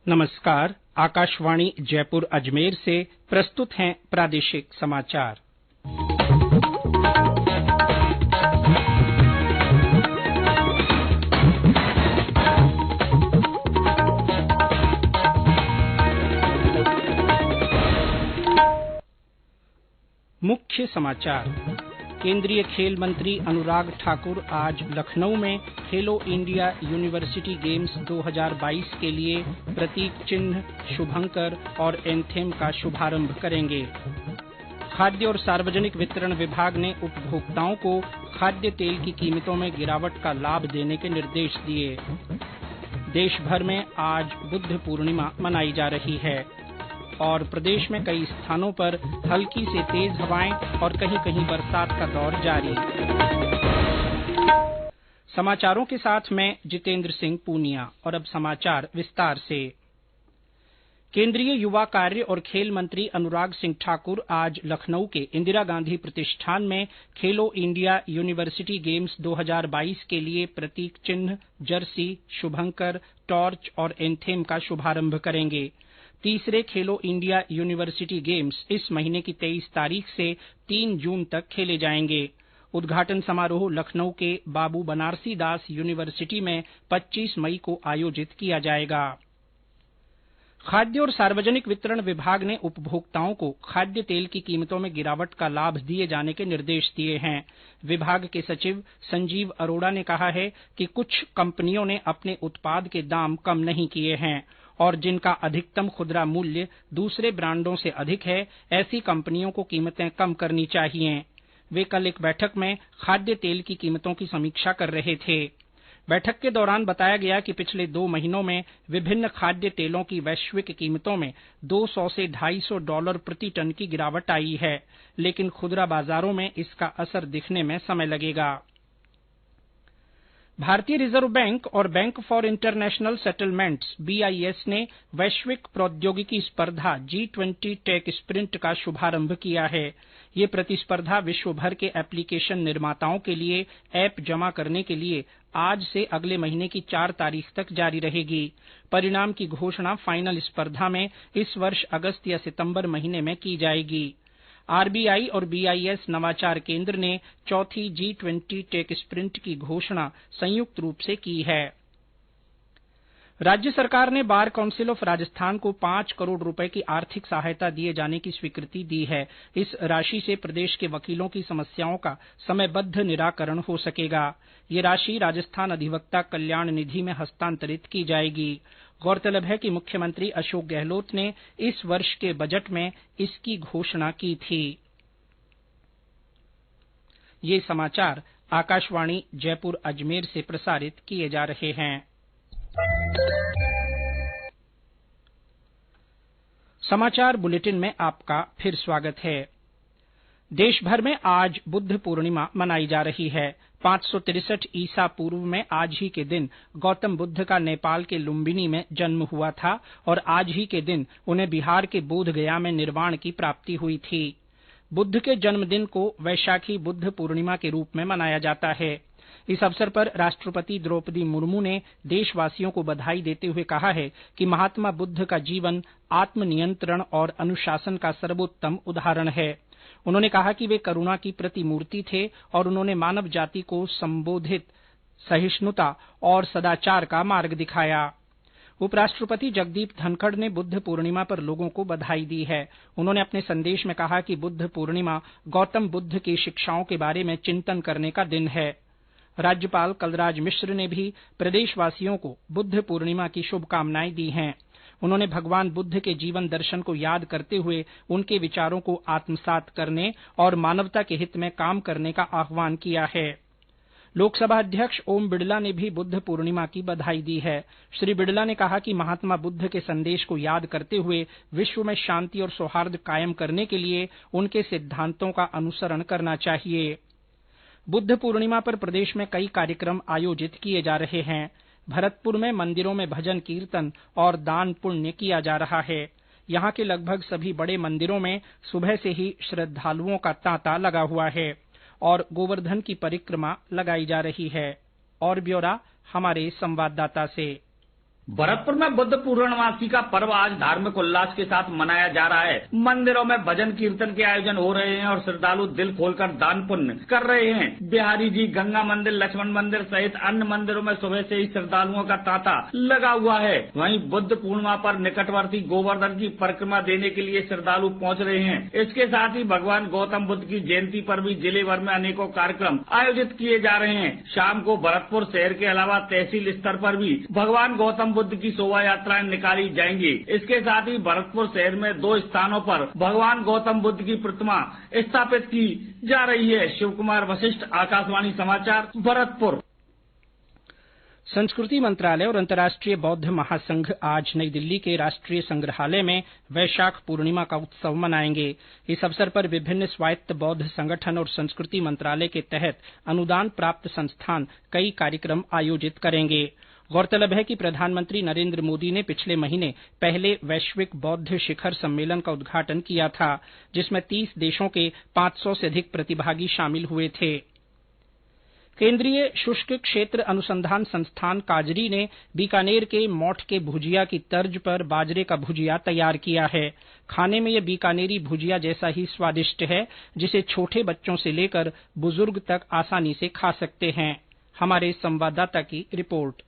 नमस्कार। आकाशवाणी जयपुर अजमेर से प्रस्तुत हैं प्रादेशिक समाचार। मुख्य समाचार। केंद्रीय खेल मंत्री अनुराग ठाकुर आज लखनऊ में खेलो इंडिया यूनिवर्सिटी गेम्स 2022 के लिए प्रतीक चिन्ह, शुभंकर और एंथेम का शुभारंभ करेंगे। खाद्य और सार्वजनिक वितरण विभाग ने उपभोक्ताओं को खाद्य तेल की कीमतों में गिरावट का लाभ देने के निर्देश दिए। देश भर में आज बुद्ध पूर्णिमा मनाई जा रही है और प्रदेश में कई स्थानों पर हल्की से तेज हवाएं और कहीं-कहीं बरसात का दौर जारी। समाचारों के साथ मैं जितेंद्र सिंह पूनिया। और अब समाचार विस्तार से। केंद्रीय युवा कार्य और खेल मंत्री अनुराग सिंह ठाकुर आज लखनऊ के इंदिरा गांधी प्रतिष्ठान में खेलो इंडिया यूनिवर्सिटी गेम्स 2022 के लिए प्रतीक चिन्ह, जर्सी, शुभंकर, टॉर्च और एंथेम का शुभारंभ करेंगे। तीसरे खेलो इंडिया यूनिवर्सिटी गेम्स इस महीने की 23 तारीख से 3 जून तक खेले जाएंगे। उद्घाटन समारोह लखनऊ के बाबू बनारसी दास यूनिवर्सिटी में 25 मई को आयोजित किया जाएगा। खाद्य और सार्वजनिक वितरण विभाग ने उपभोक्ताओं को खाद्य तेल की कीमतों में गिरावट का लाभ दिए जाने के निर्देश दिए हैं। विभाग के सचिव संजीव अरोड़ा ने कहा है कि कुछ कंपनियों ने अपने उत्पाद के दाम कम नहीं किए हैं और जिनका अधिकतम खुदरा मूल्य दूसरे ब्रांडों से अधिक है, ऐसी कंपनियों को कीमतें कम करनी चाहिए। वे कल एक बैठक में खाद्य तेल की कीमतों की समीक्षा कर रहे थे। बैठक के दौरान बताया गया कि पिछले 2 महीनों में विभिन्न खाद्य तेलों की वैश्विक कीमतों में $200 से $250 प्रति टन की गिरावट आई है, लेकिन खुदरा बाजारों में इसका असर दिखने में समय लगेगा। भारतीय रिजर्व बैंक और bank for international settlements (BIS) ने वैश्विक प्रौद्योगिकी स्पर्धा G20 टेक स्प्रिंट का शुभारंभ किया है। ये प्रतिस्पर्धा विश्व भर के एप्लीकेशन निर्माताओं के लिए ऐप जमा करने के लिए आज से अगले महीने की 4 तारीख तक जारी रहेगी। परिणाम की घोषणा फाइनल स्पर्धा में इस वर्ष अगस्त या सितंबर महीने में की जाएगी। RBI और BIS नवाचार केंद्र ने चौथी G20 टेक स्प्रिंट की घोषणा संयुक्त रूप से की है। राज्य सरकार ने बार काउंसिल ऑफ राजस्थान को 5 करोड़ रुपए की आर्थिक सहायता दिए जाने की स्वीकृति दी है। इस राशि से प्रदेश के वकीलों की समस्याओं का समयबद्ध निराकरण हो सकेगा। ये राशि राजस्थान अधिवक्ता कल्याण निधि में हस्तांतरित की जाएगी। गौरतलब है कि मुख्यमंत्री अशोक गहलोत ने इस वर्ष के बजट में इसकी घोषणा की थी। ये समाचार आकाशवाणी जयपुर अजमेर से प्रसारित किए जा रहे हैं। समाचार बुलेटिन में आपका फिर स्वागत है। देश भर में आज बुद्ध पूर्णिमा मनाई जा रही है। 563 ईसा पूर्व में आज ही के दिन गौतम बुद्ध का नेपाल के लुम्बिनी में जन्म हुआ था और आज ही के दिन उन्हें बिहार के बोधगया में निर्वाण की प्राप्ति हुई थी। बुद्ध के जन्मदिन को वैशाखी बुद्ध पूर्णिमा के रूप में मनाया जाता है। इस अवसर पर राष्ट्रपति द्रौपदी मुर्मू ने देशवासियों को बधाई देते हुए कहा है कि महात्मा बुद्ध का जीवन आत्मनियंत्रण और अनुशासन का सर्वोत्तम उदाहरण है। उन्होंने कहा कि वे करुणा की प्रतिमूर्ति थे और उन्होंने मानव जाति को संबोधित सहिष्णुता और सदाचार का मार्ग दिखाया। उपराष्ट्रपति जगदीप धनखड़ ने बुद्ध पूर्णिमा पर लोगों को बधाई दी है। उन्होंने अपने संदेश में कहा कि बुद्ध पूर्णिमा गौतम बुद्ध की शिक्षाओं के बारे में चिंतन करने का दिन है। राज्यपाल कलराज मिश्र ने भी प्रदेशवासियों को बुद्ध पूर्णिमा की शुभकामनाएं दी हैं। उन्होंने भगवान बुद्ध के जीवन दर्शन को याद करते हुए उनके विचारों को आत्मसात करने और मानवता के हित में काम करने का आह्वान किया है। लोकसभा अध्यक्ष ओम बिड़ला ने भी बुद्ध पूर्णिमा की बधाई दी है। श्री बिड़ला ने कहा कि महात्मा बुद्ध के संदेश को याद करते हुए विश्व में शांति और सौहार्द कायम करने के लिए उनके सिद्धांतों का अनुसरण करना चाहिए। बुद्ध पूर्णिमा पर प्रदेश में कई कार्यक्रम आयोजित किए जा रहे हैं। भरतपुर में मंदिरों में भजन कीर्तन और दान पुण्य किया जा रहा है। यहाँ के लगभग सभी बड़े मंदिरों में सुबह से ही श्रद्धालुओं का तांता लगा हुआ है और गोवर्धन की परिक्रमा लगाई जा रही है। और ब्यौरा हमारे संवाददाता से। भरतपुर में बुद्ध पूर्णिमासी का पर्व आज धार्मिक उल्लास के साथ मनाया जा रहा है। मंदिरों में भजन कीर्तन के आयोजन हो रहे हैं और श्रद्धालु दिल खोलकर दान पुण्य कर रहे हैं। बिहारी जी, गंगा मंदिर, लक्ष्मण मंदिर सहित अन्य मंदिरों में सुबह से ही श्रद्धालुओं का तांता लगा हुआ है। वहीं बुद्ध पूर्णिमा पर निकटवर्ती गोवर्धन की परिक्रमा देने के लिए श्रद्धालु पहुंच रहे हैं। इसके साथ ही भगवान गौतम बुद्ध की जयंती पर भी जिले भर में अनेकों कार्यक्रम आयोजित किए जा रहे हैं। शाम को भरतपुर शहर के अलावा तहसील स्तर पर भी भगवान गौतम बुद्ध की शोभा यात्राएं निकाली जाएंगी। इसके साथ ही भरतपुर शहर में 2 स्थानों पर भगवान गौतम बुद्ध की प्रतिमा स्थापित की जा रही है। शिव कुमार वशिष्ठ, आकाशवाणी समाचार, भरतपुर। संस्कृति मंत्रालय और अंतर्राष्ट्रीय बौद्ध महासंघ आज नई दिल्ली के राष्ट्रीय संग्रहालय में वैशाख पूर्णिमा का उत्सव मनाएंगे। इस अवसर पर विभिन्न स्वायत्त बौद्ध संगठन और संस्कृति मंत्रालय के तहत अनुदान प्राप्त संस्थान कई कार्यक्रम आयोजित करेंगे। गौरतलब है कि प्रधानमंत्री नरेंद्र मोदी ने पिछले महीने पहले वैश्विक बौद्ध शिखर सम्मेलन का उद्घाटन किया था, जिसमें 30 देशों के 500 से अधिक प्रतिभागी शामिल हुए थे। केंद्रीय शुष्क क्षेत्र अनुसंधान संस्थान काजरी ने बीकानेर के मोठ के भुजिया की तर्ज पर बाजरे का भुजिया तैयार किया है। खाने में यह बीकानेरी भुजिया जैसा ही स्वादिष्ट है, जिसे छोटे बच्चों से लेकर बुजुर्ग तक आसानी से खा सकते हैं। हमारे संवाददाता की रिपोर्ट।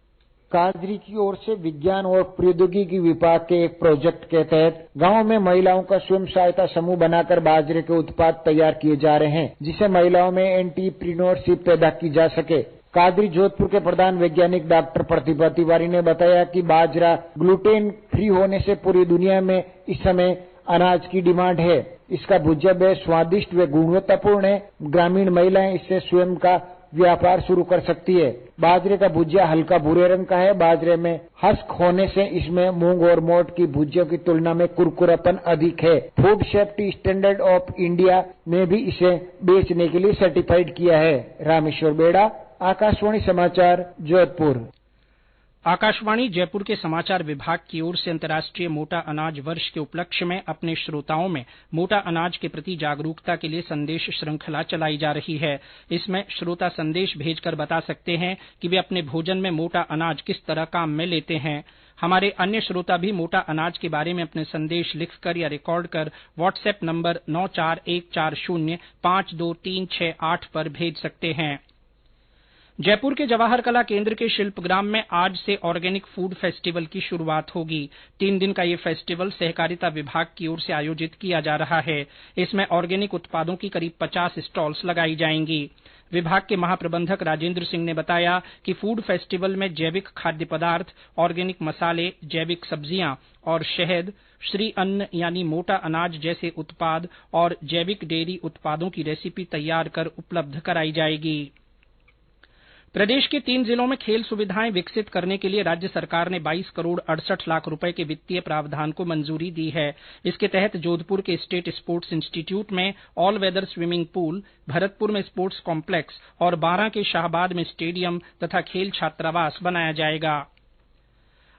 काजरी की ओर से विज्ञान और प्रौद्योगिकी विभाग के एक प्रोजेक्ट के तहत गांव में महिलाओं का स्वयं सहायता समूह बनाकर बाजरे के उत्पाद तैयार किए जा रहे हैं, जिसे महिलाओं में एंटरप्रेन्योरशिप पैदा की जा सके। काजरी जोधपुर के प्रधान वैज्ञानिक डॉक्टर प्रतिभा तिवारी ने बताया कि बाजरा ग्लूटेन फ्री होने से पूरी दुनिया में इस समय अनाज की डिमांड है। इसका भुजिया बेहद स्वादिष्ट व गुणवत्तापूर्ण है। ग्रामीण महिलाएं इससे स्वयं का व्यापार शुरू कर सकती है। बाजरे का भुजिया हल्का भूरे रंग का है। बाजरे में हस्क होने से इसमें मूंग और मोठ की भुजियों की तुलना में कुरकुरापन अधिक है। Food safety standard of India ने भी इसे बेचने के लिए सर्टिफाइड किया है। रामेश्वर बेड़ा, आकाशवाणी समाचार, जोधपुर। आकाशवाणी जयपुर के समाचार विभाग की ओर से अंतर्राष्ट्रीय मोटा अनाज वर्ष के उपलक्ष्य में अपने श्रोताओं में मोटा अनाज के प्रति जागरूकता के लिए संदेश श्रृंखला चलाई जा रही है। इसमें श्रोता संदेश भेजकर बता सकते हैं कि वे अपने भोजन में मोटा अनाज किस तरह काम में लेते हैं। हमारे अन्य श्रोता भी मोटा अनाज के बारे में अपने संदेश लिखकर या रिकॉर्ड कर व्हाट्सएप नंबर 9414052368 पर भेज सकते हैं। जयपुर के जवाहर कला केंद्र के शिल्पग्राम में आज से ऑर्गेनिक फूड फेस्टिवल की शुरुआत होगी। 3 दिन का ये फेस्टिवल सहकारिता विभाग की ओर से आयोजित किया जा रहा है। इसमें ऑर्गेनिक उत्पादों की करीब 50 स्टॉल्स लगाई जाएंगी। विभाग के महाप्रबंधक राजेंद्र सिंह ने बताया कि फूड फेस्टिवल में जैविक खाद्य पदार्थ, ऑर्गेनिक मसाले, जैविक सब्जियां और शहद, श्री अन्न यानी मोटा अनाज जैसे उत्पाद और जैविक डेयरी उत्पादों की रेसिपी तैयार कर उपलब्ध कराई जाएगी। प्रदेश के 3 जिलों में खेल सुविधाएं विकसित करने के लिए राज्य सरकार ने 22 करोड़ 68 लाख रुपए के वित्तीय प्रावधान को मंजूरी दी है। इसके तहत जोधपुर के स्टेट स्पोर्ट्स इंस्टीट्यूट में all weather swimming pool, Bharatpur में स्पोर्ट्स कॉम्प्लेक्स और बारां के शाहबाद में स्टेडियम तथा खेल छात्रावास बनाया जाएगा।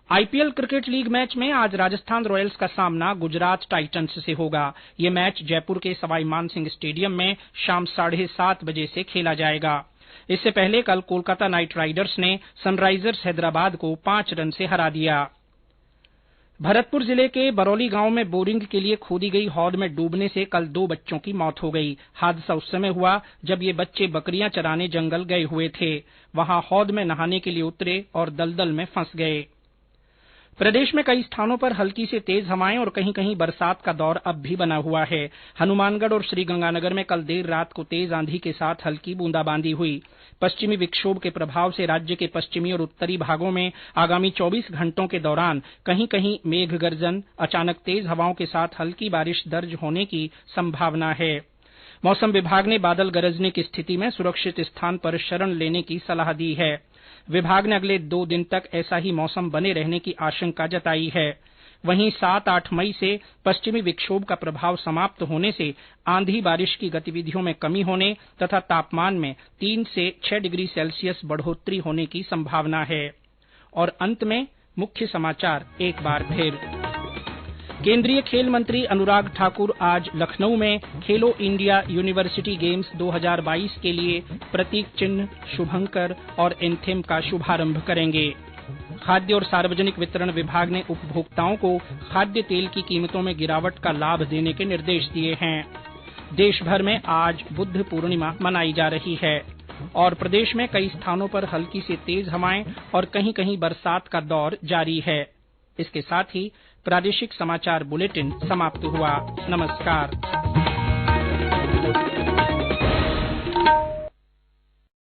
आईपीएल क्रिकेट लीग मैच में आज राजस्थान रॉयल्स का सामना गुजरात टाइटंस से होगा। ये मैच जयपुर के सवाई मानसिंह स्टेडियम में शाम 7:30 बजे से खेला जाएगा। इससे पहले कल कोलकाता नाइट राइडर्स ने सनराइजर्स हैदराबाद को 5 रन से हरा दिया। भरतपुर जिले के बरौली गांव में बोरिंग के लिए खोदी गई हौद में डूबने से कल 2 बच्चों की मौत हो गई। हादसा उस समय हुआ जब ये बच्चे बकरियां चराने जंगल गए हुए थे। वहां हौद में नहाने के लिए उतरे और दलदल में फंस गए। प्रदेश में कई स्थानों पर हल्की से तेज हवाएं और कहीं कहीं बरसात का दौर अब भी बना हुआ है। हनुमानगढ़ और श्रीगंगानगर में कल देर रात को तेज आंधी के साथ हल्की बूंदाबांदी हुई। पश्चिमी विक्षोभ के प्रभाव से राज्य के पश्चिमी और उत्तरी भागों में आगामी 24 घंटों के दौरान कहीं कहीं मेघ गर्जन, अचानक तेज हवाओं के साथ हल्की बारिश दर्ज होने की संभावना है। मौसम विभाग ने बादल गरजने की स्थिति में सुरक्षित स्थान पर शरण लेने की सलाह दी है। विभाग ने अगले 2 दिन तक ऐसा ही मौसम बने रहने की आशंका जताई है। वहीं 7-8 मई से पश्चिमी विक्षोभ का प्रभाव समाप्त होने से आंधी बारिश की गतिविधियों में कमी होने तथा तापमान में 3 से 6 डिग्री सेल्सियस बढ़ोतरी होने की संभावना है। और अंत में मुख्य समाचार एक बार फिर। केंद्रीय खेल मंत्री अनुराग ठाकुर आज लखनऊ में खेलो इंडिया यूनिवर्सिटी गेम्स 2022 के लिए प्रतीक चिन्ह, शुभंकर और एंथेम का शुभारंभ करेंगे। खाद्य और सार्वजनिक वितरण विभाग ने उपभोक्ताओं को खाद्य तेल की कीमतों में गिरावट का लाभ देने के निर्देश दिए हैं। देश भर में आज बुद्ध पूर्णिमा मनाई जा रही है और प्रदेश में कई स्थानों पर हल्की से तेज हवाएं और कहीं कहीं बरसात का दौर जारी है। इसके साथ ही प्रादेशिक समाचार बुलेटिन समाप्त हुआ। नमस्कार।